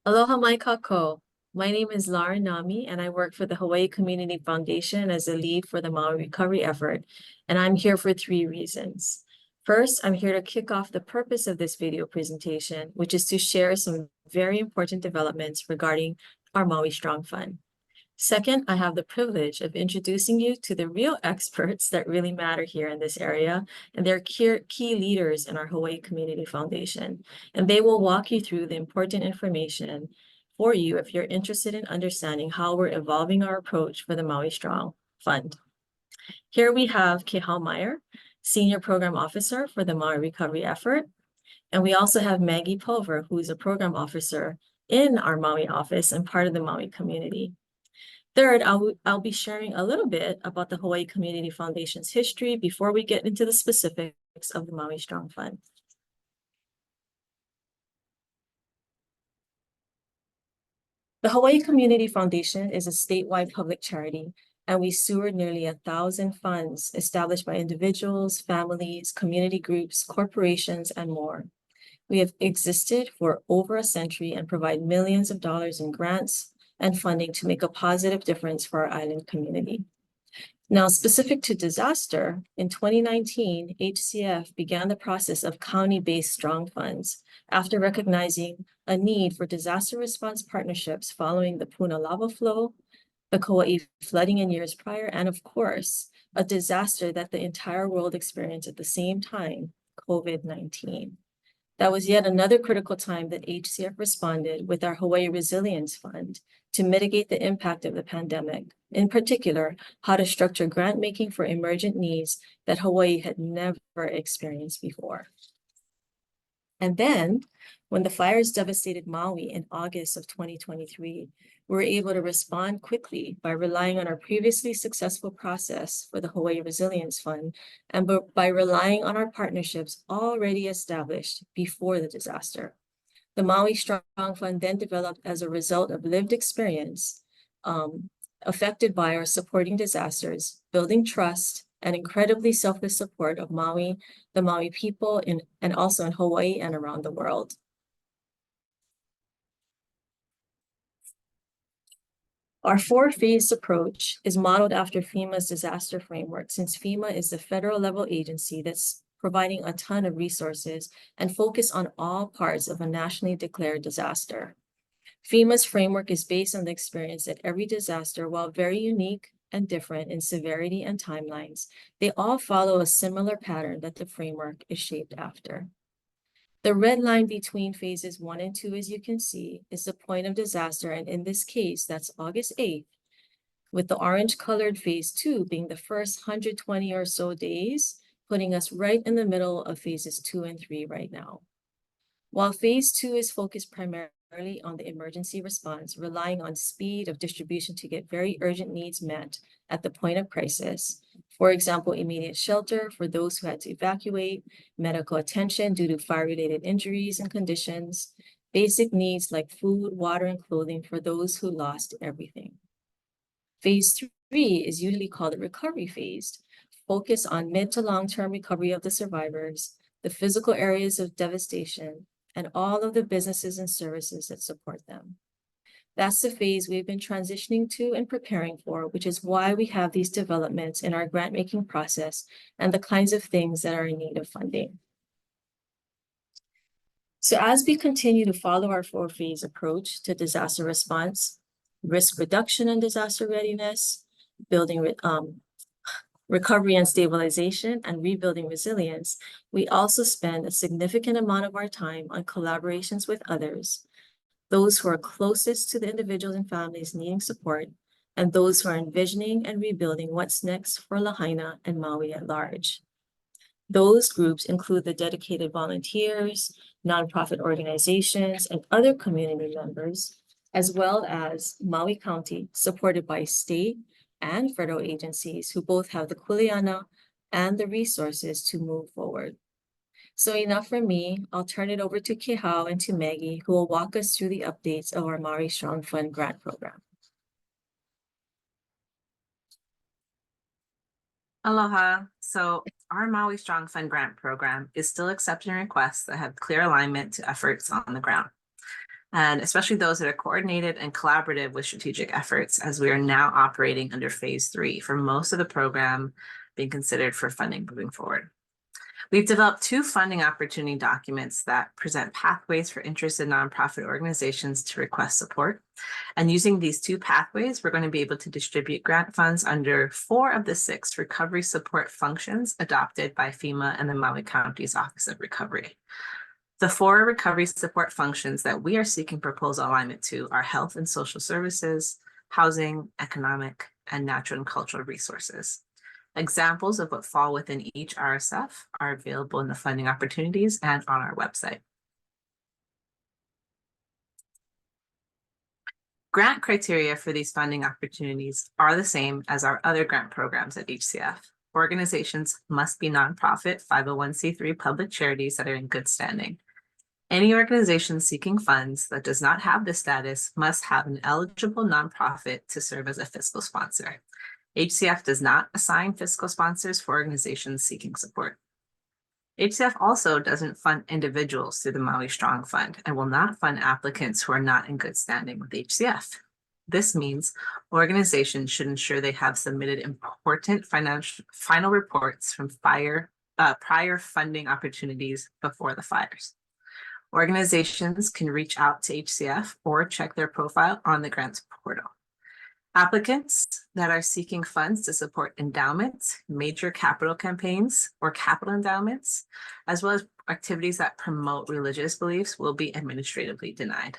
Aloha mai kako. My name is Lara Nami, and I work for the Hawaii Community Foundation as a lead for the Maui recovery effort, and I'm here for three reasons. First, I'm here to kick off the purpose of this video presentation, which is to share some very important developments regarding our Maui Strong Fund. Second, I have the privilege of introducing you to the real experts that really matter here in this area, and they're key leaders in our Hawaii Community Foundation. And they will walk you through the important information for you if you're interested in understanding how we're evolving our approach for the Maui Strong Fund. Here we have Kehal Meyer, Senior Program Officer for the Maui Recovery Effort. And we also have Maggie Pulver, who is a Program Officer in our Maui office and part of the Maui community. Third, I'll be sharing a little bit about the Hawaii Community Foundation's history before we get into the specifics of the Maui Strong Fund. The Hawaii Community Foundation is a statewide public charity, and we steward nearly 1,000 funds established by individuals, families, community groups, corporations, and more. We have existed for over a century and provide millions of dollars in grants and funding to make a positive difference for our island community. Now, specific to disaster, in 2019, HCF began the process of county-based strong funds after recognizing a need for disaster response partnerships following the Puna lava flow, the Kauai flooding in years prior, and of course, a disaster that the entire world experienced at the same time, COVID-19. That was yet another critical time that HCF responded with our Hawaii Resilience Fund to mitigate the impact of the pandemic, in particular, how to structure grant making for emergent needs that Hawaii had never experienced before. And then, when the fires devastated Maui in August of 2023, we were able to respond quickly by relying on our previously successful process for the Hawaii Resilience Fund and by relying on our partnerships already established before the disaster. The Maui Strong Fund then developed as a result of lived experience affected by or supporting disasters, building trust, and incredibly selfless support of Maui, the Maui people, and also in Hawaii and around the world. Our four-phased approach is modeled after FEMA's disaster framework, since FEMA is the federal level agency that's providing a ton of resources and focus on all parts of a nationally declared disaster. FEMA's framework is based on the experience that every disaster, while very unique and different in severity and timelines, they all follow a similar pattern that the framework is shaped after. The red line between phases 1 and 2, as you can see, is the point of disaster, and in this case, that's August 8th, with the orange colored phase 2 being the first 120 or so days, putting us right in the middle of phases 2 and 3 right now. While phase 2 is focused primarily on the emergency response, relying on speed of distribution to get very urgent needs met at the point of crisis. For example, immediate shelter for those who had to evacuate, medical attention due to fire-related injuries and conditions, basic needs like food, water, and clothing for those who lost everything. Phase 3 is usually called the recovery phase, focused on mid to long-term recovery of the survivors, the physical areas of devastation, and all of the businesses and services that support them. That's the phase we've been transitioning to and preparing for, which is why we have these developments in our grant-making process and the kinds of things that are in need of funding. So as we continue to follow our four-phase approach to disaster response, risk reduction and disaster readiness, building recovery and stabilization, and rebuilding resilience, we also spend a significant amount of our time on collaborations with others, those who are closest to the individuals and families needing support, and those who are envisioning and rebuilding what's next for Lahaina and Maui at large. Those groups include the dedicated volunteers, nonprofit organizations, and other community members, as well as Maui County, supported by state and federal agencies who both have the kuleana and the resources to move forward. So enough from me. I'll turn it over to Kehal and to Maggie, who will walk us through the updates of our Maui Strong Fund grant program. Aloha. So our Maui Strong Fund grant program is still accepting requests that have clear alignment to efforts on the ground. and especially those that are coordinated and collaborative with strategic efforts, as we are now operating under phase 3 for most of the program being considered for funding moving forward. We've developed 2 funding opportunity documents that present pathways for interested nonprofit organizations to request support. And using these 2 pathways, we're going to be able to distribute grant funds under 4 of the 6 recovery support functions adopted by FEMA and the Maui County's Office of Recovery. The 4 recovery support functions that we are seeking proposal alignment to are health and social services, housing, economic, and natural and cultural resources. Examples of what fall within each RSF are available in the funding opportunities and on our website. Grant criteria for these funding opportunities are the same as our other grant programs at HCF. Organizations must be nonprofit 501c3 public charities that are in good standing. Any organization seeking funds that does not have this status must have an eligible nonprofit to serve as a fiscal sponsor. HCF does not assign fiscal sponsors for organizations seeking support. HCF also doesn't fund individuals through the Maui Strong Fund and will not fund applicants who are not in good standing with HCF. This means organizations should ensure they have submitted important final reports from prior funding opportunities before the fires. Organizations can reach out to HCF or check their profile on the grants portal. Applicants that are seeking funds to support endowments, major capital campaigns, or capital endowments, as well as activities that promote religious beliefs, will be administratively denied.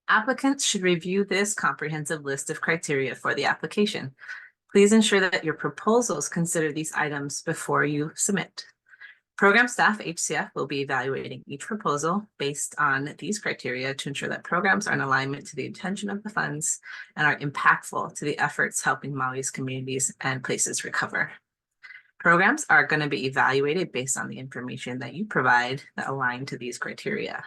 Applicants should review this comprehensive list of criteria for the application. Please ensure that your proposals consider these items before you submit. Program staff HCF will be evaluating each proposal based on these criteria to ensure that programs are in alignment to the intention of the funds and are impactful to the efforts helping Maui's communities and places recover. Programs are going to be evaluated based on the information that you provide that align to these criteria.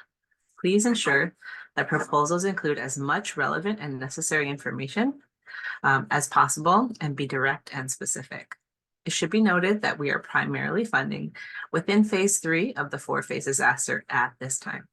Please ensure that proposals include as much relevant and necessary information as possible and be direct and specific. It should be noted that we are primarily funding within phase 3 of the 4 phases disaster at this time.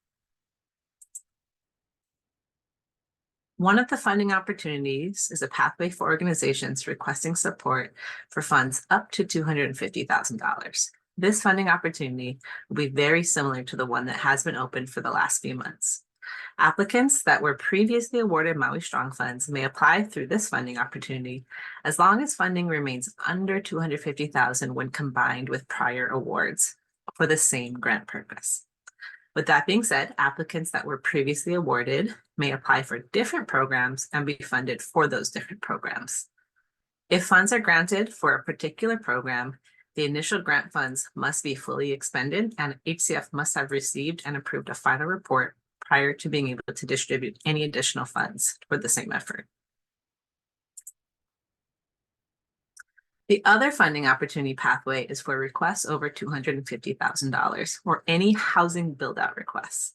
One of the funding opportunities is a pathway for organizations requesting support for funds up to $250,000. This funding opportunity will be very similar to the one that has been open for the last few months. Applicants that were previously awarded Maui Strong funds may apply through this funding opportunity as long as funding remains under $250,000 when combined with prior awards for the same grant purpose. With that being said, applicants that were previously awarded may apply for different programs and be funded for those different programs. If funds are granted for a particular program, the initial grant funds must be fully expended and HCF must have received and approved a final report prior to being able to distribute any additional funds for the same effort. The other funding opportunity pathway is for requests over $250,000 or any housing build-out requests.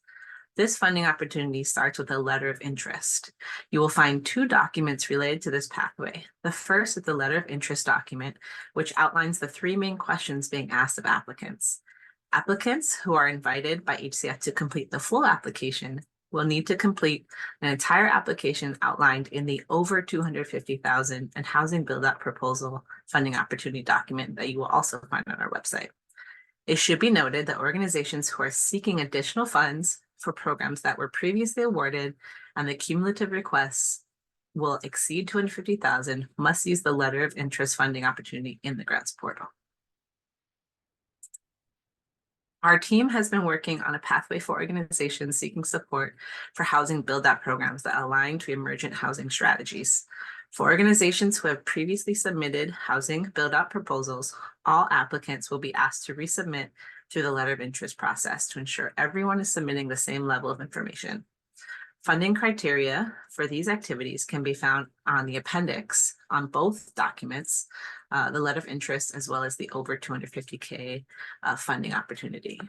This funding opportunity starts with a letter of interest. You will find 2 documents related to this pathway. The first is the letter of interest document, which outlines the 3 main questions being asked of applicants. Applicants who are invited by HCF to complete the full application will need to complete an entire application outlined in the over $250,000 and housing build-out proposal funding opportunity document that you will also find on our website. It should be noted that organizations who are seeking additional funds for programs that were previously awarded and the cumulative requests will exceed $250,000 must use the letter of interest funding opportunity in the grants portal. Our team has been working on a pathway for organizations seeking support for housing build-out programs that align to emergent housing strategies. For organizations who have previously submitted housing build-out proposals, all applicants will be asked to resubmit through the letter of interest process to ensure everyone is submitting the same level of information. Funding criteria for these activities can be found on the appendix on both documents, the letter of interest, as well as the over $250K funding opportunity.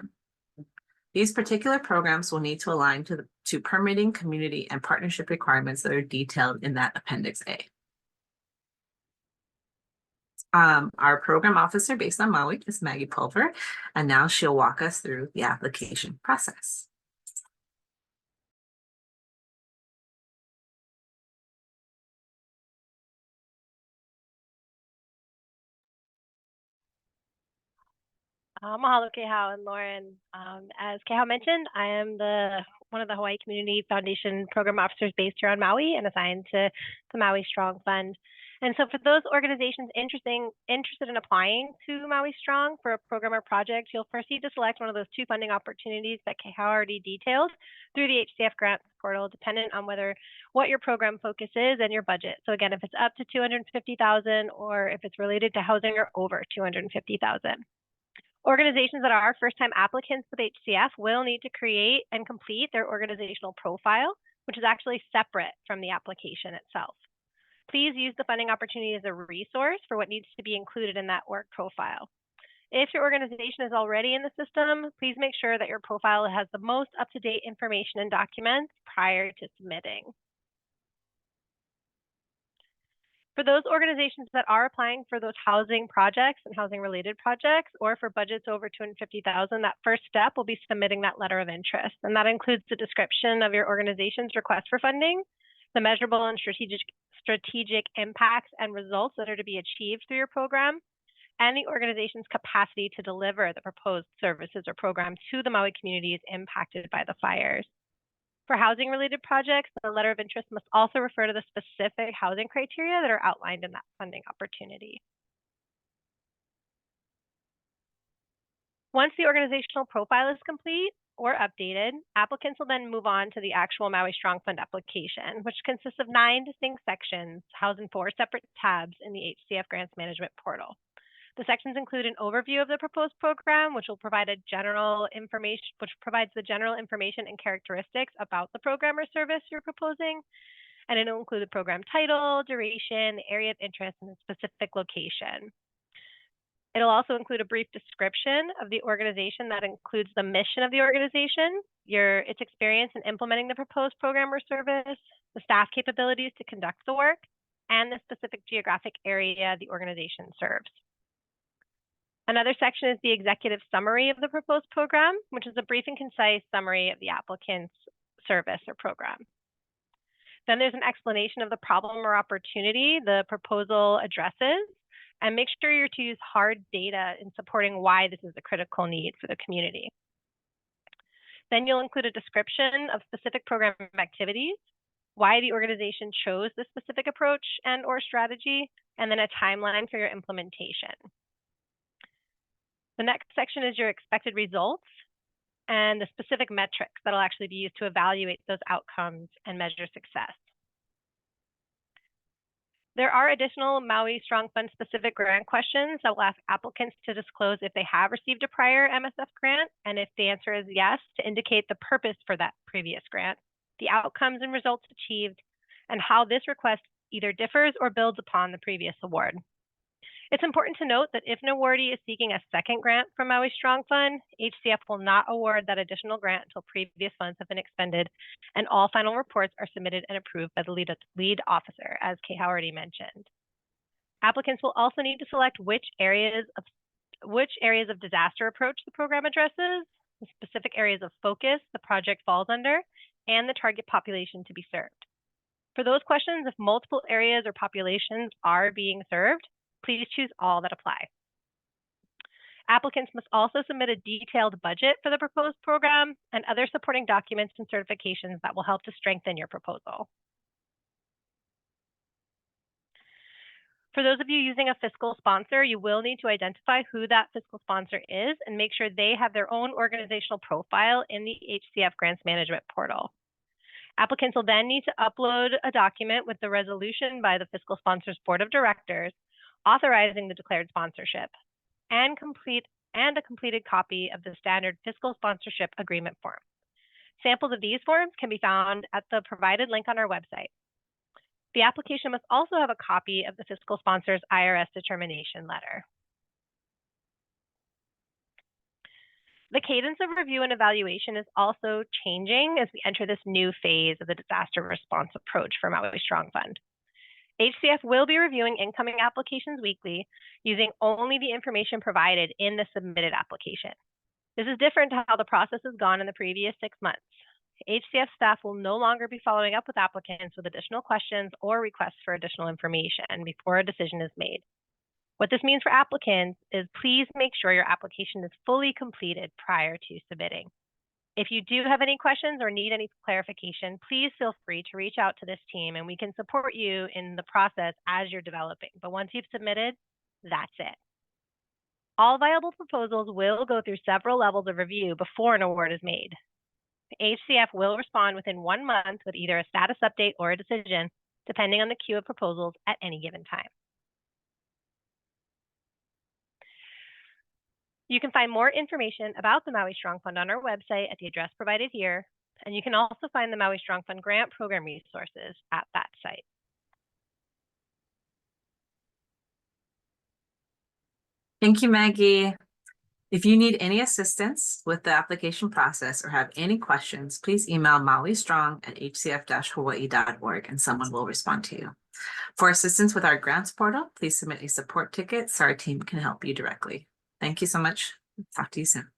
These particular programs will need to align to permitting, community, and partnership requirements that are detailed in that Appendix A. Our program officer based on Maui is Maggie Pulver, and now she'll walk us through the application process. Mahalo, Kehau and Lauren. As Kehau mentioned, I am one of the Hawaii Community Foundation program officers based here on Maui and assigned to the Maui Strong Fund. And so for those organizations interested in applying to Maui Strong for a program or project, you'll first need to select one of those two funding opportunities that Kehau already detailed through the HCF grants portal, dependent on what your program focus is and your budget. So again, if it's up to $250,000 or if it's related to housing or over $250,000. Organizations that are first-time applicants with HCF will need to create and complete their organizational profile, which is actually separate from the application itself. Please use the funding opportunity as a resource for what needs to be included in that work profile. If your organization is already in the system, please make sure that your profile has the most up-to-date information and documents prior to submitting. For those organizations that are applying for those housing projects and housing related projects, or for budgets over $250,000, that first step will be submitting that letter of interest. And that includes the description of your organization's request for funding, the measurable and strategic impacts and results that are to be achieved through your program, and the organization's capacity to deliver the proposed services or programs to the Maui communities impacted by the fires. For housing related projects, the letter of interest must also refer to the specific housing criteria that are outlined in that funding opportunity. Once the organizational profile is complete or updated, applicants will then move on to the actual Maui Strong Fund application, which consists of 9 distinct sections housed in 4 separate tabs in the HCF Grants Management portal. The sections include an overview of the proposed program, which will provide provides the general information and characteristics about the program or service you're proposing. And it'll include the program title, duration, the area of interest, and the specific location. It'll also include a brief description of the organization that includes the mission of the organization, its experience in implementing the proposed program or service, the staff capabilities to conduct the work, and the specific geographic area the organization serves. Another section is the executive summary of the proposed program, which is a brief and concise summary of the applicant's service or program. Then there's an explanation of the problem or opportunity the proposal addresses, and make sure you're to use hard data in supporting why this is a critical need for the community. Then you'll include a description of specific program activities, why the organization chose this specific approach and or strategy, and then a timeline for your implementation. The next section is your expected results and the specific metrics that'll actually be used to evaluate those outcomes and measure success. There are additional Maui Strong Fund specific grant questions that will ask applicants to disclose if they have received a prior MSF grant, and if the answer is yes, to indicate the purpose for that previous grant, the outcomes and results achieved, and how this request either differs or builds upon the previous award. It's important to note that if an awardee is seeking a second grant from Maui Strong Fund, HCF will not award that additional grant until previous funds have been expended and all final reports are submitted and approved by the lead officer, as Kehau already mentioned. Applicants will also need to select which areas of disaster approach the program addresses, the specific areas of focus the project falls under, and the target population to be served. For those questions, if multiple areas or populations are being served, please choose all that apply. Applicants must also submit a detailed budget for the proposed program and other supporting documents and certifications that will help to strengthen your proposal. For those of you using a fiscal sponsor, you will need to identify who that fiscal sponsor is and make sure they have their own organizational profile in the HCF Grants Management portal. Applicants will then need to upload a document with the resolution by the fiscal sponsor's board of directors authorizing the declared sponsorship, and a completed copy of the standard fiscal sponsorship agreement form. Samples of these forms can be found at the provided link on our website. The application must also have a copy of the fiscal sponsor's IRS determination letter. The cadence of review and evaluation is also changing as we enter this new phase of the disaster response approach for Maui Strong Fund. HCF will be reviewing incoming applications weekly using only the information provided in the submitted application. This is different to how the process has gone in the previous 6 months. HCF staff will no longer be following up with applicants with additional questions or requests for additional information before a decision is made. What this means for applicants is please make sure your application is fully completed prior to submitting. If you do have any questions or need any clarification, please feel free to reach out to this team and we can support you in the process as you're developing. But once you've submitted, that's it. All viable proposals will go through several levels of review before an award is made. The HCF will respond within 1 month with either a status update or a decision, depending on the queue of proposals at any given time. You can find more information about the Maui Strong Fund on our website at the address provided here, and you can also find the Maui Strong Fund grant program resources at that site. Thank you, Maggie. If you need any assistance with the application process or have any questions, please email mauistrong@hcf-hawaii.org and someone will respond to you. For assistance with our grants portal, please submit a support ticket so our team can help you directly. Thank you so much. Talk to you soon.